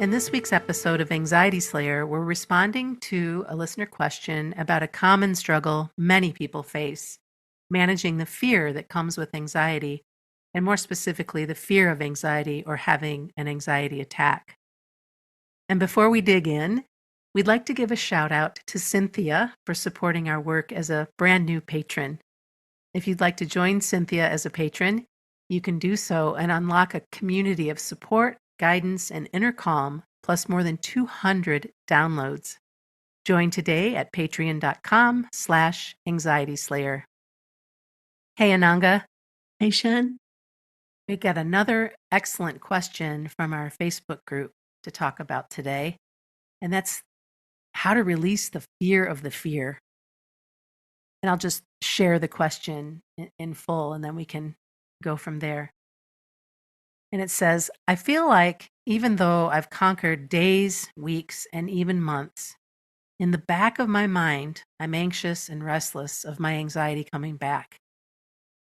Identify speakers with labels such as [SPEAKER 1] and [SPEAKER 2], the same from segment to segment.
[SPEAKER 1] In this week's episode of Anxiety Slayer, we're responding to a listener question about a common struggle many people face, managing the fear that comes with anxiety, and more specifically, the fear of anxiety or having an anxiety attack. And before we dig in, we'd like to give a shout out to Cynthia for supporting our work as a brand new patron. If you'd like to join Cynthia as a patron, you can do so and unlock a community of support, guidance, and inner calm, plus more than 200 downloads. Join today at patreon.com/anxietyslayer. Hey, Ananga,
[SPEAKER 2] Hey, Shan.
[SPEAKER 1] we got another excellent question from our Facebook group to talk about today, and that's how to release the fear of the fear. And I'll just share the question in full, and then we can go from there. And it says, I feel like even though I've conquered days, weeks, and even months, in the back of my mind, I'm anxious and restless of my anxiety coming back.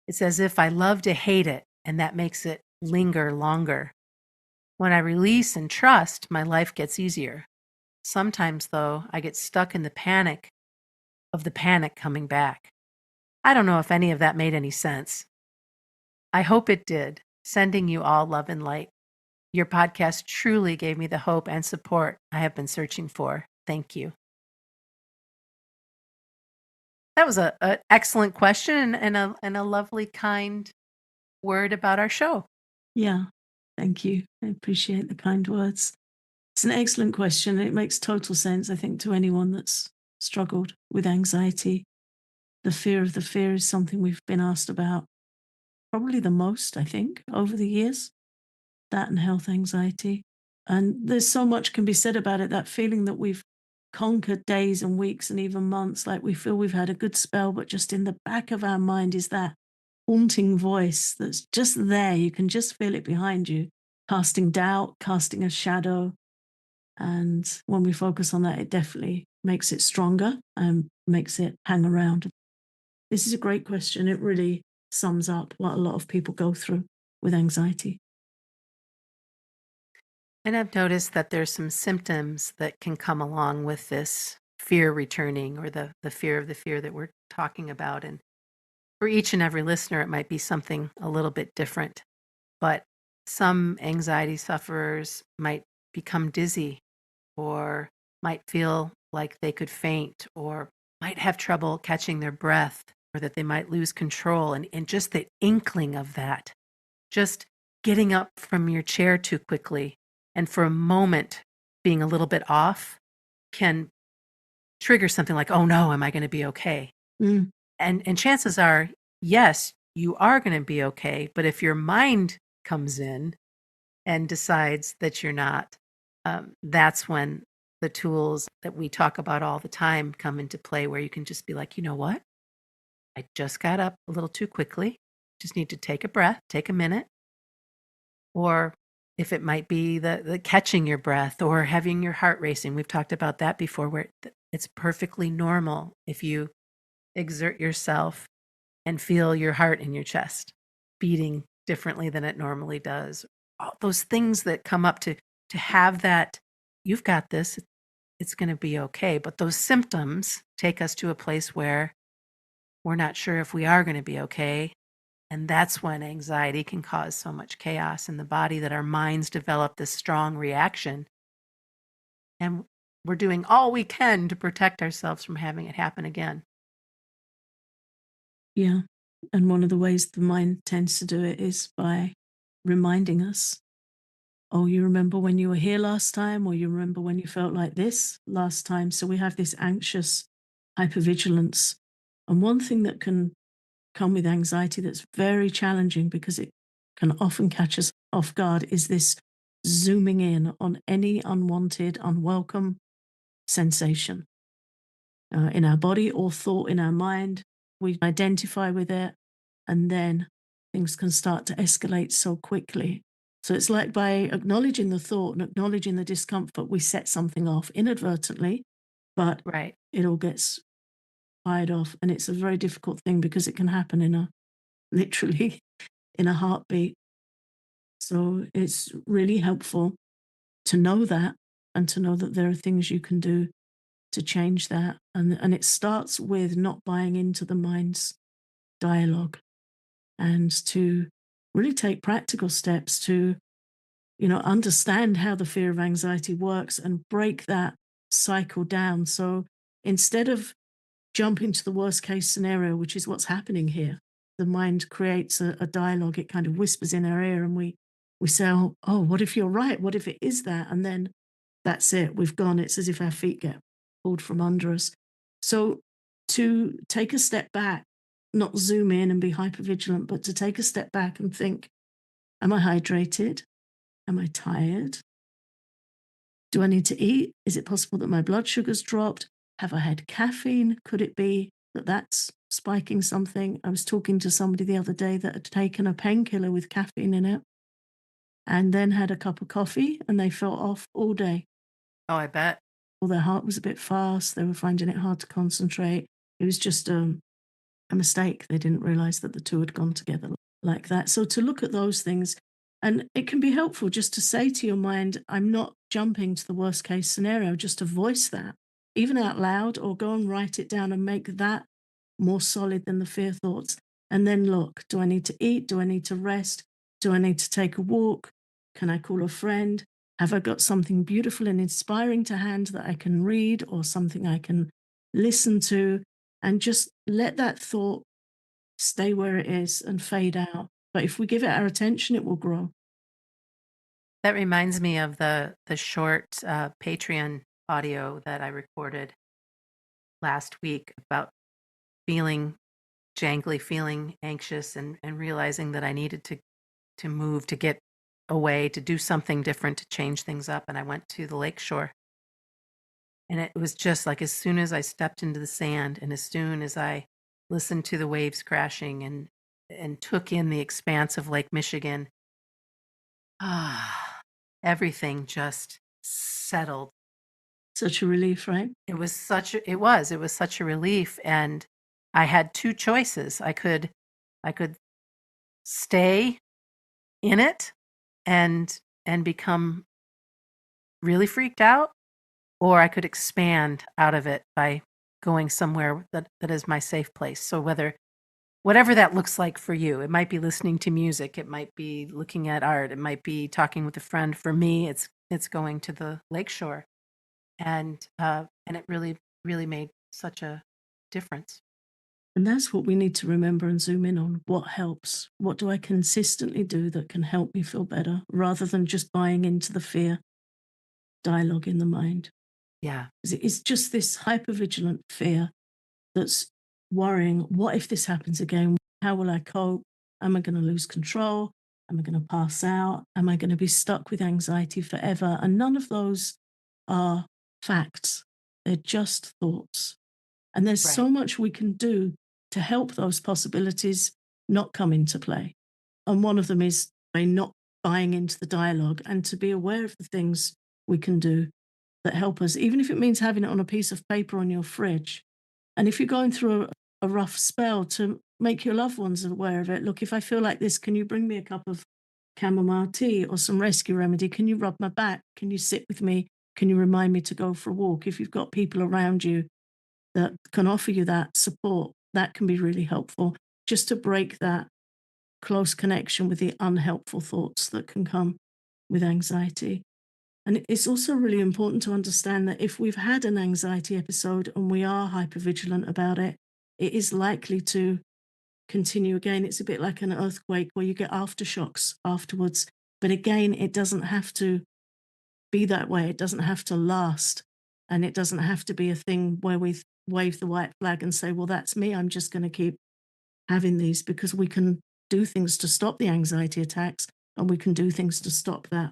[SPEAKER 1] It's as if I love to hate it, and that makes it linger longer. When I release and trust, my life gets easier. Sometimes, though, I get stuck in the panic of the panic coming back. I don't know if any of that made any sense. I hope it did. Sending you all love and light. Your podcast truly gave me the hope and support I have been searching for. Thank you. That was an excellent question and a lovely, kind word about our show.
[SPEAKER 2] Yeah, thank you. I appreciate the kind words. It's an excellent question. It makes total sense, I think, to anyone that's struggled with anxiety. The fear of the fear is something we've been asked about probably the most, I think, over the years. That and health anxiety. And there's so much can be said about it, that feeling that we've conquered days and weeks and even months, like we feel we've had a good spell, but just in the back of our mind is that haunting voice that's just there. You can just feel it behind you, casting doubt, casting a shadow. And when we focus on that, it definitely makes it stronger and makes it hang around. This is a great question. It really sums up what a lot of people go through with anxiety.
[SPEAKER 1] And I've noticed that there's some symptoms that can come along with this fear returning or the fear of the fear that we're talking about. And for each and every listener, it might be something a little bit different. But some anxiety sufferers might become dizzy or might feel like they could faint or might have trouble catching their breath or that they might lose control. And just the inkling of that, just getting up from your chair too quickly and for a moment being a little bit off can trigger something like, oh no, am I going to be okay?
[SPEAKER 2] Mm.
[SPEAKER 1] And chances are, yes, you are going to be okay. But if your mind comes in and decides that you're not, that's when the tools that we talk about all the time come into play, where you can just be like, you know what? I just got up a little too quickly. Just need to take a breath, take a minute. Or if it might be the catching your breath or having your heart racing. We've talked about that before, where it's perfectly normal if you exert yourself and feel your heart in your chest beating differently than it normally does. All those things that come up to have that, you've got this, it's going to be okay. But those symptoms take us to a place where we're not sure if we are going to be okay. And that's when anxiety can cause so much chaos in the body that our minds develop this strong reaction. And we're doing all we can to protect ourselves from having it happen again.
[SPEAKER 2] Yeah. And one of the ways the mind tends to do it is by reminding us, oh, you remember when you were here last time, or you remember when you felt like this last time. So we have this anxious hypervigilance. And one thing that can come with anxiety that's very challenging because it can often catch us off guard is this zooming in on any unwanted, unwelcome sensation in our body or thought in our mind. We identify with it, and then things can start to escalate so quickly. So it's like by acknowledging the thought and acknowledging the discomfort, we set something off inadvertently, but
[SPEAKER 1] Right.
[SPEAKER 2] it all gets fired off. And it's a very difficult thing because it can happen literally in a heartbeat. So it's really helpful to know that and to know that there are things you can do to change that. And it starts with not buying into the mind's dialogue and to really take practical steps to, understand how the fear of anxiety works and break that cycle down. So instead of jumping to the worst case scenario, which is what's happening here, the mind creates a dialogue. It kind of whispers in our ear, and we say, oh, what if you're right? What if it is that? And then that's it. We've gone. It's as if our feet get pulled from under us. So to take a step back, not zoom in and be hyper vigilant, but to take a step back and think, am I hydrated? Am I tired? Do I need to eat? Is it possible that my blood sugar's dropped? Have I had caffeine? Could it be that that's spiking something? I was talking to somebody the other day that had taken a painkiller with caffeine in it and then had a cup of coffee, and they felt off all day.
[SPEAKER 1] Oh, I bet.
[SPEAKER 2] Well, their heart was a bit fast. They were finding it hard to concentrate. It was just a mistake. They didn't realize that the two had gone together like that. So to look at those things, and it can be helpful just to say to your mind, I'm not jumping to the worst case scenario, just to voice that, even out loud, or go and write it down and make that more solid than the fear thoughts. And then look, do I need to eat? Do I need to rest? Do I need to take a walk? Can I call a friend? Have I got something beautiful and inspiring to hand that I can read, or something I can listen to? And just let that thought stay where it is and fade out. But if we give it our attention, it will grow.
[SPEAKER 1] That reminds me of the short Patreon audio that I recorded last week about feeling jangly, feeling anxious, and realizing that I needed to move, to get away, to do something different, to change things up. And I went to the lakeshore. And it was just like, as soon as I stepped into the sand and as soon as I listened to the waves crashing and took in the expanse of Lake Michigan, everything just settled.
[SPEAKER 2] Such a relief, right?
[SPEAKER 1] It was such a relief. And I had two choices. I could stay in it and become really freaked out, or I could expand out of it by going somewhere that is my safe place. So whatever that looks like for you, it might be listening to music, it might be looking at art, it might be talking with a friend. For me, it's going to the lakeshore, and it really made such a difference.
[SPEAKER 2] And that's what we need to remember and zoom in on. What helps? What do I consistently do that can help me feel better, rather than just buying into the fear dialogue in the mind?
[SPEAKER 1] Yeah.
[SPEAKER 2] It's just this hypervigilant fear that's worrying. What if this happens again? How will I cope? Am I going to lose control? Am I going to pass out? Am I going to be stuck with anxiety forever? And none of those are facts. They're just thoughts. And there's so
[SPEAKER 1] Right.
[SPEAKER 2] much we can do to help those possibilities not come into play. And one of them is by not buying into the dialogue and to be aware of the things we can do that help us, even if it means having it on a piece of paper on your fridge. And if you're going through a rough spell, to make your loved ones aware of it. Look, if I feel like this, can you bring me a cup of chamomile tea or some rescue remedy? Can you rub my back? Can you sit with me? Can you remind me to go for a walk? If you've got people around you that can offer you that support, that can be really helpful, just to break that close connection with the unhelpful thoughts that can come with anxiety. And it's also really important to understand that if we've had an anxiety episode and we are hypervigilant about it, it is likely to continue again. It's a bit like an earthquake where you get aftershocks afterwards. But again, it doesn't have to be that way. It doesn't have to last. And it doesn't have to be a thing where we wave the white flag and say, well, that's me. I'm just going to keep having these, because we can do things to stop the anxiety attacks, and we can do things to stop that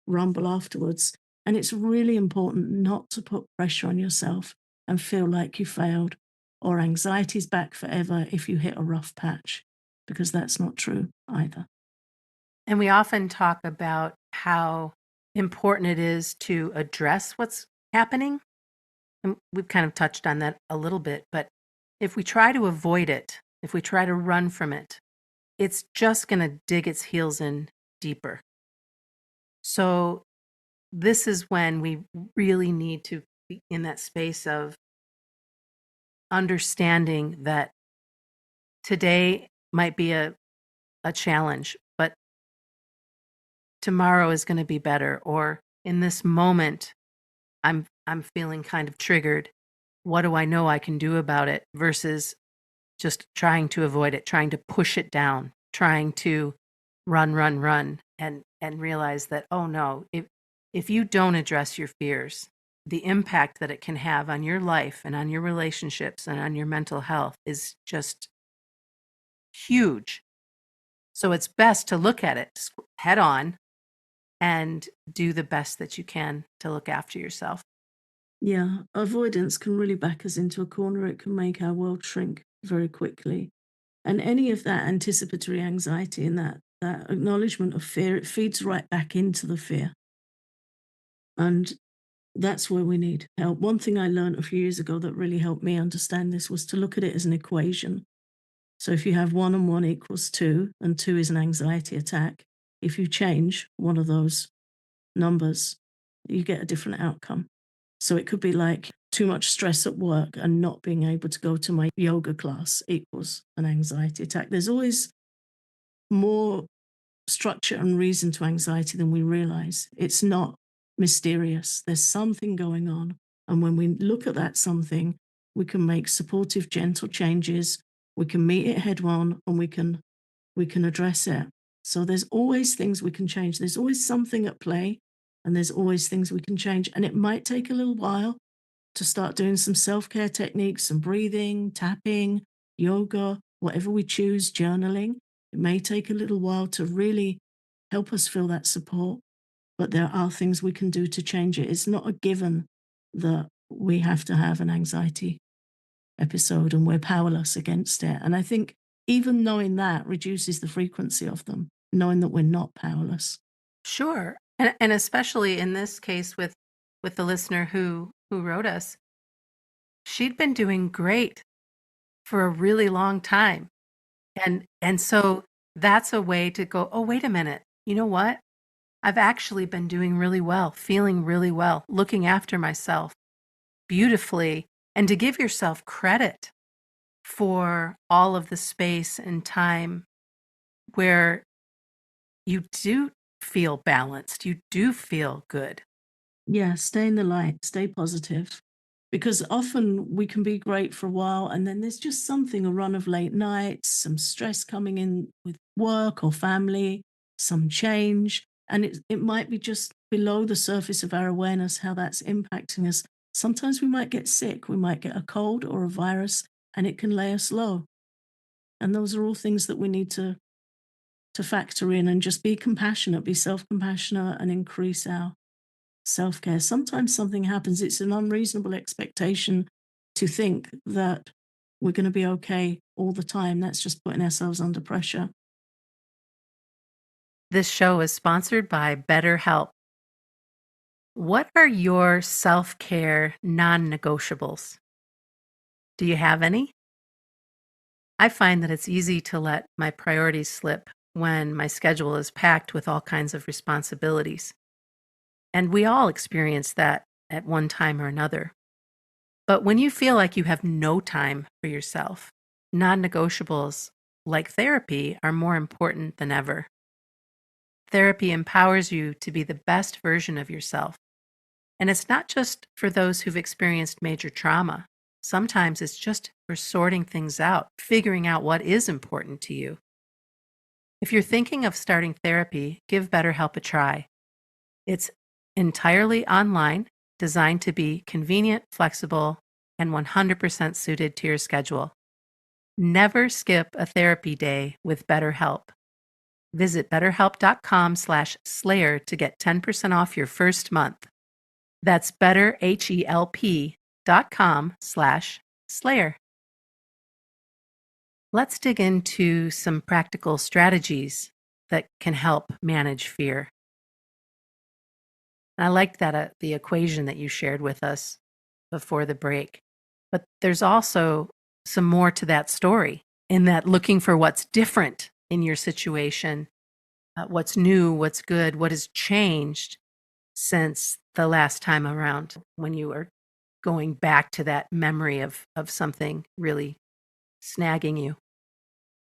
[SPEAKER 2] rumble afterwards. And it's really important not to put pressure on yourself and feel like you failed, or anxiety's back forever if you hit a rough patch, because that's not true either.
[SPEAKER 1] And we often talk about how important it is to address what's happening. And we've kind of touched on that a little bit, but if we try to avoid it, if we try to run from it, it's just going to dig its heels in deeper. So this is when we really need to be in that space of understanding that today might be a challenge, but tomorrow is going to be better. Or in this moment, I'm feeling kind of triggered. What do I know I can do about it versus just trying to avoid it, trying to push it down, trying to run, and realize that, oh no, if you don't address your fears, the impact that it can have on your life and on your relationships and on your mental health is just huge. So it's best to look at it head on and do the best that you can to look after yourself.
[SPEAKER 2] Yeah, avoidance can really back us into a corner. It can make our world shrink very quickly. And any of that anticipatory anxiety and that acknowledgement of fear, it feeds right back into the fear. And that's where we need help. One thing I learned a few years ago that really helped me understand this was to look at it as an equation. So if you have 1 and 1 equals 2, and 2 is an anxiety attack, if you change one of those numbers, you get a different outcome. So it could be like too much stress at work and not being able to go to my yoga class equals an anxiety attack. There's always more structure and reason to anxiety than we realize. It's not mysterious. There's something going on. And when we look at that something, we can make supportive, gentle changes. We can meet it head on and we can address it. So there's always things we can change. There's always something at play and there's always things we can change. And it might take a little while to start doing some self-care techniques, some breathing, tapping, yoga, whatever we choose, journaling. It may take a little while to really help us feel that support, but there are things we can do to change it. It's not a given that we have to have an anxiety episode and we're powerless against it. And I think even knowing that reduces the frequency of them, knowing that we're not powerless.
[SPEAKER 1] Sure. And especially in this case with the listener who wrote us, she'd been doing great for a really long time. And so that's a way to go, oh, wait a minute. You know what? I've actually been doing really well, feeling really well, looking after myself beautifully, and to give yourself credit for all of the space and time where you do feel balanced, you do feel good.
[SPEAKER 2] Yeah, stay in the light, stay positive. Because often we can be great for a while and then there's just something, a run of late nights, some stress coming in with work or family, some change. And it might be just below the surface of our awareness how that's impacting us. Sometimes we might get sick, we might get a cold or a virus, and it can lay us low. And those are all things that we need to factor in and just be compassionate, be self-compassionate and increase our self-care. Sometimes something happens. It's an unreasonable expectation to think that we're going to be okay all the time. That's just putting ourselves under pressure.
[SPEAKER 1] This show is sponsored by BetterHelp. What are your self-care non-negotiables? Do you have any? I find that it's easy to let my priorities slip when my schedule is packed with all kinds of responsibilities. And we all experience that at one time or another. But when you feel like you have no time for yourself, non negotiables like therapy are more important than ever. Therapy empowers you to be the best version of yourself. And it's not just for those who've experienced major trauma. Sometimes it's just for sorting things out, figuring out what is important to you. If you're thinking of starting therapy, give BetterHelp a try. It's entirely online, designed to be convenient, flexible, and 100% suited to your schedule. Never skip a therapy day with BetterHelp. Visit betterhelp.com/slayer to get 10% off your first month. That's betterhelp.com/slayer. Let's dig into some practical strategies that can help manage fear. And I liked that the equation that you shared with us before the break. But there's also some more to that story in that looking for what's different in your situation, what's new, what's good, what has changed, since the last time around when you were going back to that memory of something really snagging you?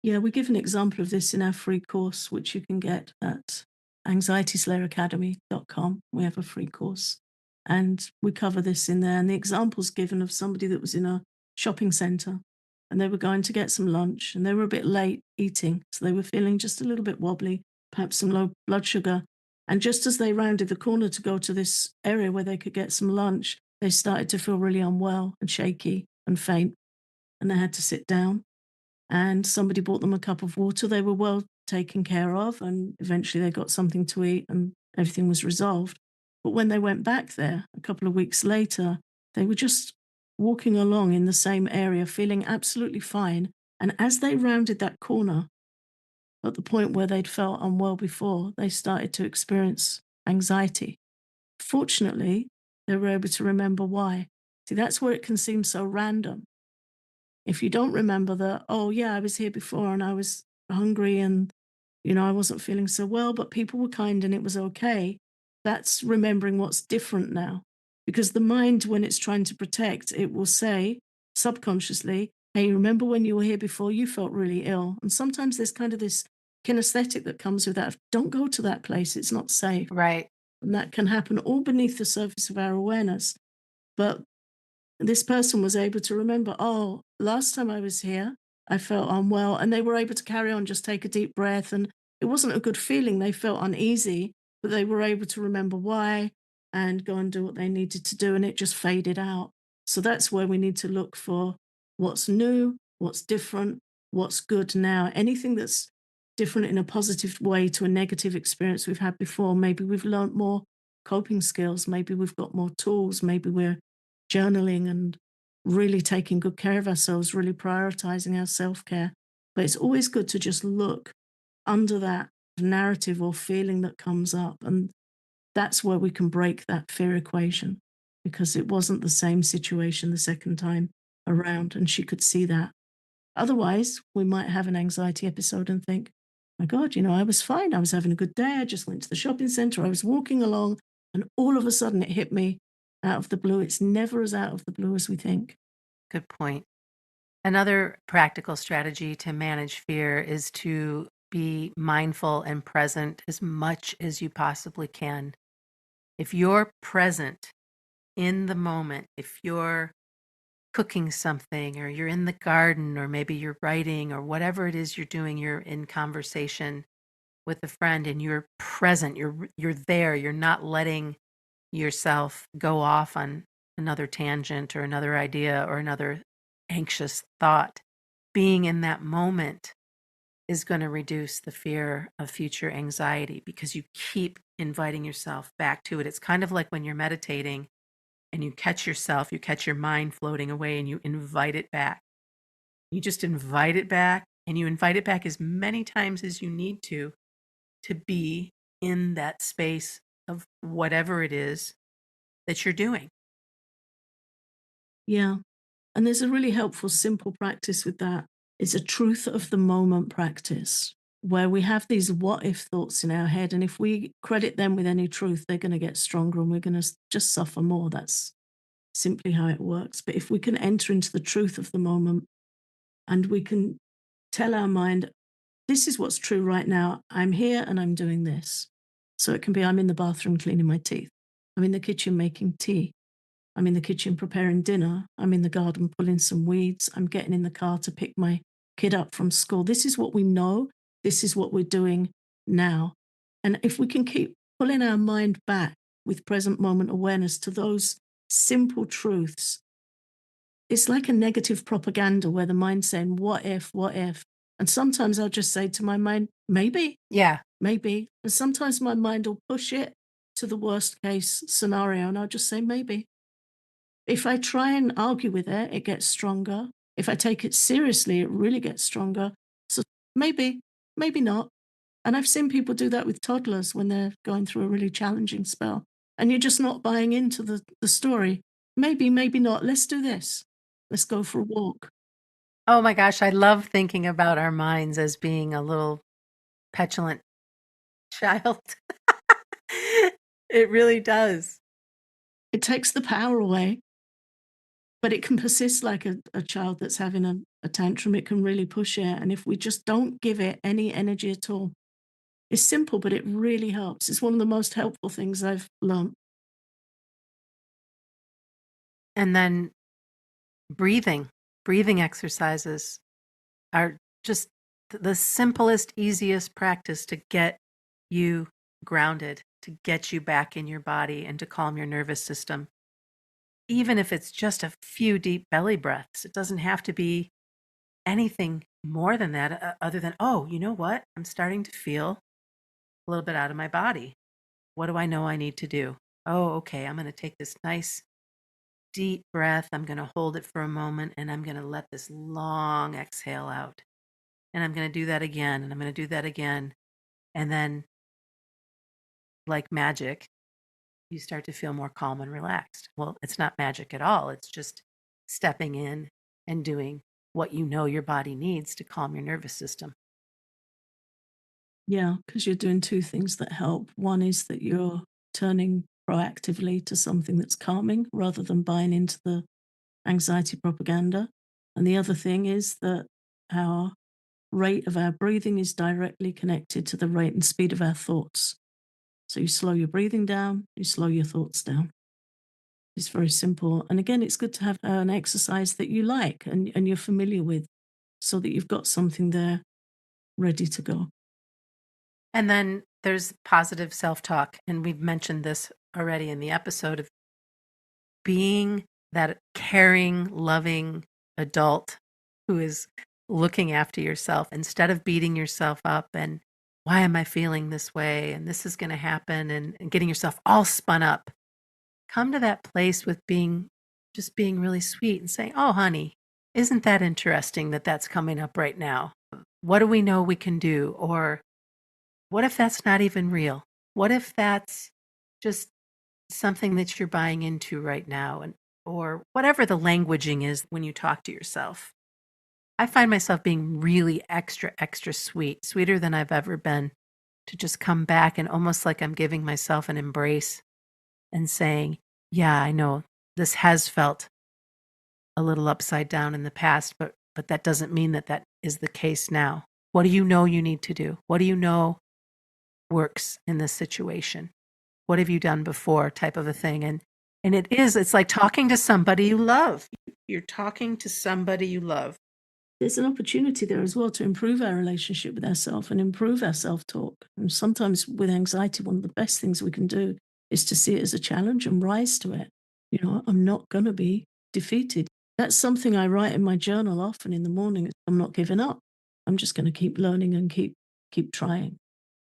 [SPEAKER 2] Yeah, we give an example of this in our free course, which you can get at anxietyslayeracademy.com. We have a free course and we cover this in there. And the example's given of somebody that was in a shopping center and they were going to get some lunch and they were a bit late eating. So they were feeling just a little bit wobbly, perhaps some low blood sugar. And just as they rounded the corner to go to this area where they could get some lunch, they started to feel really unwell and shaky and faint. And they had to sit down and somebody bought them a cup of water. They were well taken care of, and eventually they got something to eat and everything was resolved. But when they went back there a couple of weeks later, they were just walking along in the same area, feeling absolutely fine. And as they rounded that corner, at the point where they'd felt unwell before, they started to experience anxiety. Fortunately, they were able to remember why. See, that's where it can seem so random. If you don't remember that, oh, yeah, I was here before and I was hungry and, I wasn't feeling so well, but people were kind and it was okay. That's remembering what's different now. Because the mind, when it's trying to protect, it will say subconsciously, hey, remember when you were here before, you felt really ill. And sometimes there's kind of this kinesthetic that comes with that. Don't go to that place, it's not safe.
[SPEAKER 1] Right.
[SPEAKER 2] And that can happen all beneath the surface of our awareness. But this person was able to remember, oh, last time I was here, I felt unwell. And they were able to carry on, just take a deep breath. And it wasn't a good feeling. They felt uneasy, but they were able to remember why and go and do what they needed to do. And it just faded out. So that's where we need to look for what's new, what's different, what's good now. Anything that's different in a positive way to a negative experience we've had before. Maybe we've learned more coping skills. Maybe we've got more tools. Maybe we're journaling and really taking good care of ourselves, really prioritizing our self care. But it's always good to just look under that narrative or feeling that comes up. And that's where we can break that fear equation because it wasn't the same situation the second time around. And she could see that. Otherwise, we might have an anxiety episode and think, my God, I was fine. I was having a good day. I just went to the shopping center. I was walking along, and all of a sudden it hit me out of the blue. It's never as out of the blue as we think.
[SPEAKER 1] Good point. Another practical strategy to manage fear is to be mindful and present as much as you possibly can. If you're present in the moment, if you're cooking something or you're in the garden or maybe you're writing or whatever it is you're doing, you're in conversation with a friend and you're present, you're there, you're not letting yourself go off on another tangent or another idea or another anxious thought. Being in that moment is going to reduce the fear of future anxiety because you keep inviting yourself back to it. It's kind of like when you're meditating and you catch yourself, you catch your mind floating away and you invite it back. You just invite it back and you invite it back as many times as you need to be in that space of whatever it is that you're doing.
[SPEAKER 2] Yeah. And there's a really helpful, simple practice with that. It's a truth of the moment practice where we have these what if thoughts in our head. And if we credit them with any truth, they're going to get stronger and we're going to just suffer more. That's simply how it works. But if we can enter into the truth of the moment and we can tell our mind, this is what's true right now. I'm here and I'm doing this. So it can be I'm in the bathroom cleaning my teeth. I'm in the kitchen making tea. I'm in the kitchen preparing dinner. I'm in the garden pulling some weeds. I'm getting in the car to pick my kid up from school. This is what we know. This is what we're doing now. And if we can keep pulling our mind back with present moment awareness to those simple truths, it's like a negative propaganda where the mind's saying, what if, what if? And sometimes I'll just say to my mind, maybe,
[SPEAKER 1] Yeah.
[SPEAKER 2] maybe. And sometimes my mind will push it to the worst case scenario and I'll just say, maybe. If I try and argue with it, it gets stronger. If I take it seriously, it really gets stronger. So maybe, maybe not. And I've seen people do that with toddlers when they're going through a really challenging spell. And you're just not buying into the story. Maybe, maybe not. Let's do this. Let's go for a walk.
[SPEAKER 1] Oh my gosh, I love thinking about our minds as being a little petulant child. It really does.
[SPEAKER 2] It takes the power away, but it can persist like a child that's having a tantrum. It can really push it. And if we just don't give it any energy at all, it's simple, but it really helps. It's one of the most helpful things I've learned.
[SPEAKER 1] And then breathing exercises are just the simplest, easiest practice to get you grounded, to get you back in your body and to calm your nervous system. Even if it's just a few deep belly breaths, it doesn't have to be anything more than that, other than, oh, you know what? I'm starting to feel a little bit out of my body. What do I know I need to do? Oh, okay. I'm going to take this nice deep breath. I'm going to hold it for a moment and I'm going to let this long exhale out. And I'm going to do that again and I'm going to do that again. And then, like magic, you start to feel more calm and relaxed. Well, it's not magic at all. It's just stepping in and doing what you know your body needs to calm your nervous system.
[SPEAKER 2] Yeah, because you're doing two things that help. One is that you're turning proactively to something that's calming rather than buying into the anxiety propaganda. And the other thing is that our rate of our breathing is directly connected to the rate and speed of our thoughts. So you slow your breathing down, you slow your thoughts down. It's very simple. And again, it's good to have an exercise that you like and you're familiar with so that you've got something there ready to go.
[SPEAKER 1] And then there's positive self talk. And we've mentioned this already in the episode of being that caring, loving adult who is looking after yourself instead of beating yourself up and why am I feeling this way and this is going to happen and getting yourself all spun up. Come to that place with being really sweet and saying, oh, honey, isn't that interesting that that's coming up right now? What do we know we can do? Or what if that's not even real? What if that's just something that you're buying into right now and or whatever the languaging is when you talk to yourself. I find myself being really extra sweet, sweeter than I've ever been, to just come back and almost like I'm giving myself an embrace and saying, yeah, I know this has felt a little upside down in the past, but that doesn't mean that that is the case now. What do you know you need to do? What do you know works in this situation? What have you done before type of a thing. And it's like talking to somebody you love. You're talking to somebody you love.
[SPEAKER 2] There's an opportunity there as well to improve our relationship with ourselves and improve our self talk. And sometimes with anxiety, one of the best things we can do is to see it as a challenge and rise to it. You know, I'm not going to be defeated. That's something I write in my journal often in the morning. I'm not giving up. I'm just going to keep learning and keep trying.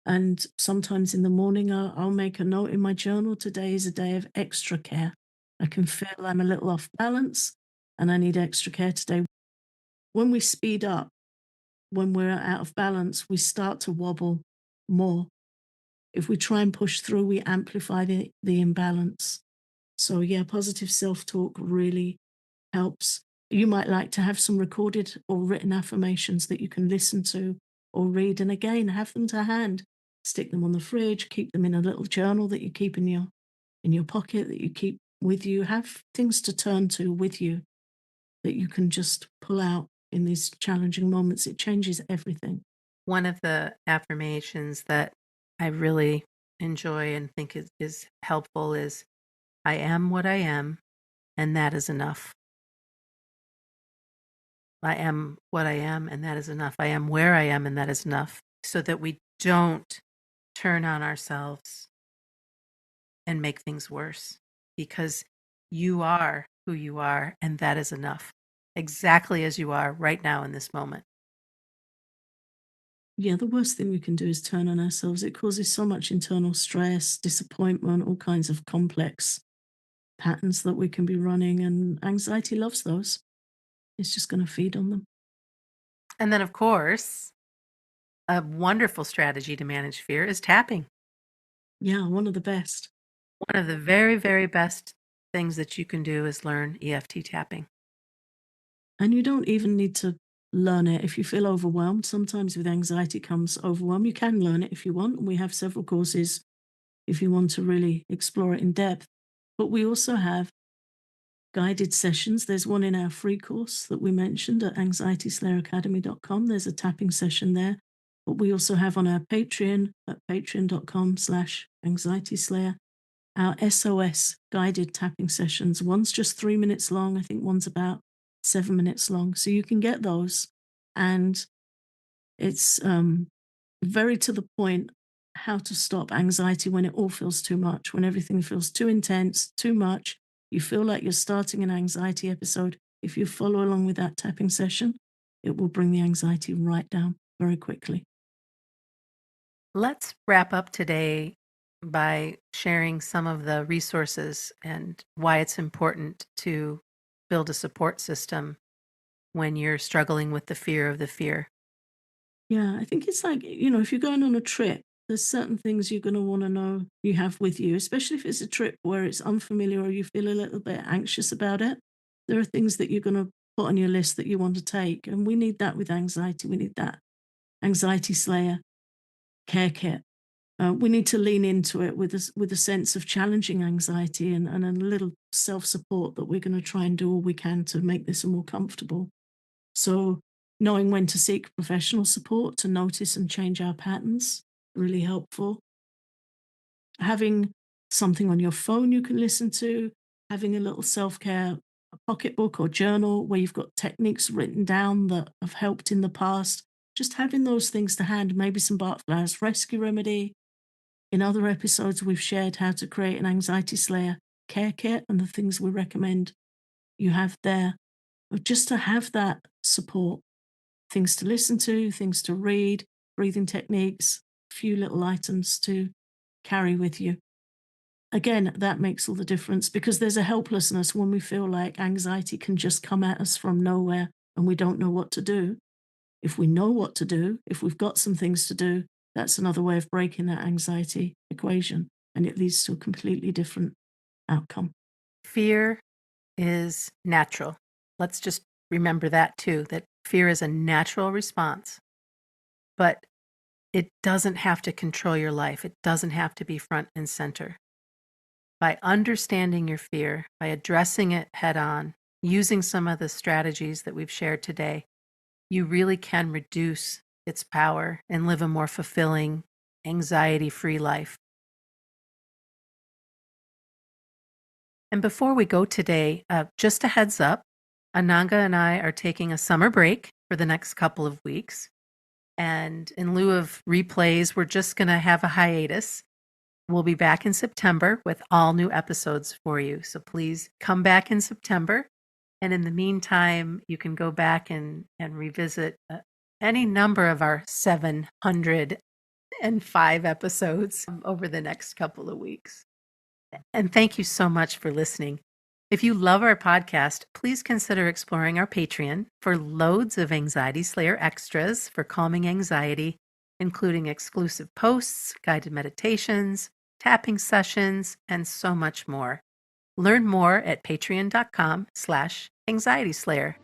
[SPEAKER 2] And sometimes in the morning, I'll make a note in my journal. Today is a day of extra care. I can feel I'm a little off balance and I need extra care today. When we speed up, when we're out of balance, we start to wobble more. If we try and push through, we amplify the imbalance. So, yeah, positive self talk really helps. You might like to have some recorded or written affirmations that you can listen to or read. And again, have them to hand. Stick them on the fridge, keep them in a little journal that you keep in your pocket that you keep with you. Have things to turn to with you that you can just pull out in these challenging moments. It changes everything.
[SPEAKER 1] One of the affirmations that I really enjoy and think is helpful is I am what I am, and that is enough. I am what I am, and that is enough. I am where I am, and that is enough. So that we don't turn on ourselves and make things worse because you are who you are, and that is enough. Exactly as you are right now in this moment.
[SPEAKER 2] Yeah, the worst thing we can do is turn on ourselves. It causes so much internal stress, disappointment, all kinds of complex patterns that we can be running, and anxiety loves those. It's just going to feed on them.
[SPEAKER 1] And then, of course, a wonderful strategy to manage fear is tapping.
[SPEAKER 2] Yeah, one of the best.
[SPEAKER 1] One of the very, very best things that you can do is learn EFT tapping.
[SPEAKER 2] And you don't even need to learn it if you feel overwhelmed. Sometimes with anxiety comes overwhelm. You can learn it if you want. And we have several courses if you want to really explore it in depth. But we also have guided sessions. There's one in our free course that we mentioned at anxietyslayeracademy.com. There's a tapping session there. But we also have on our Patreon at patreon.com/anxietyslayer our SOS guided tapping sessions. One's just 3 minutes long. I think one's about 7 minutes long. So you can get those. And it's very to the point how to stop anxiety when it all feels too much, when everything feels too intense, too much. You feel like you're starting an anxiety episode. If you follow along with that tapping session, it will bring the anxiety right down very quickly.
[SPEAKER 1] Let's wrap up today by sharing some of the resources and why it's important to build a support system when you're struggling with the fear of the fear.
[SPEAKER 2] Yeah, I think it's like, if you're going on a trip, there's certain things you're going to want to know you have with you, especially if it's a trip where it's unfamiliar or you feel a little bit anxious about it. There are things that you're going to put on your list that you want to take. And we need that with anxiety. We need that Anxiety Slayer care kit. We need to lean into it with a sense of challenging anxiety and a little self-support that we're going to try and do all we can to make this more comfortable. So knowing when to seek professional support to notice and change our patterns, really helpful. Having something on your phone you can listen to, having a little self-care pocketbook or journal where you've got techniques written down that have helped in the past. Just having those things to hand, maybe some Bart Flowers rescue remedy. In other episodes, we've shared how to create an Anxiety Slayer care kit and the things we recommend you have there. But just to have that support, things to listen to, things to read, breathing techniques, a few little items to carry with you. Again, that makes all the difference because there's a helplessness when we feel like anxiety can just come at us from nowhere and we don't know what to do. If we know what to do, if we've got some things to do, that's another way of breaking that anxiety equation and it leads to a completely different outcome.
[SPEAKER 1] Fear is natural. Let's just remember that too, that fear is a natural response, but it doesn't have to control your life. It doesn't have to be front and center. By understanding your fear, by addressing it head on, using some of the strategies that we've shared today, you really can reduce its power and live a more fulfilling, anxiety-free life. And before we go today, just a heads up, Ananga and I are taking a summer break for the next couple of weeks. And in lieu of replays, we're just going to have a hiatus. We'll be back in September with all new episodes for you. So please come back in September. And in the meantime, you can go back and revisit any number of our 705 episodes over the next couple of weeks. And thank you so much for listening. If you love our podcast, please consider exploring our Patreon for loads of Anxiety Slayer extras for calming anxiety, including exclusive posts, guided meditations, tapping sessions, and so much more. Learn more at patreon.com/anxietyslayer.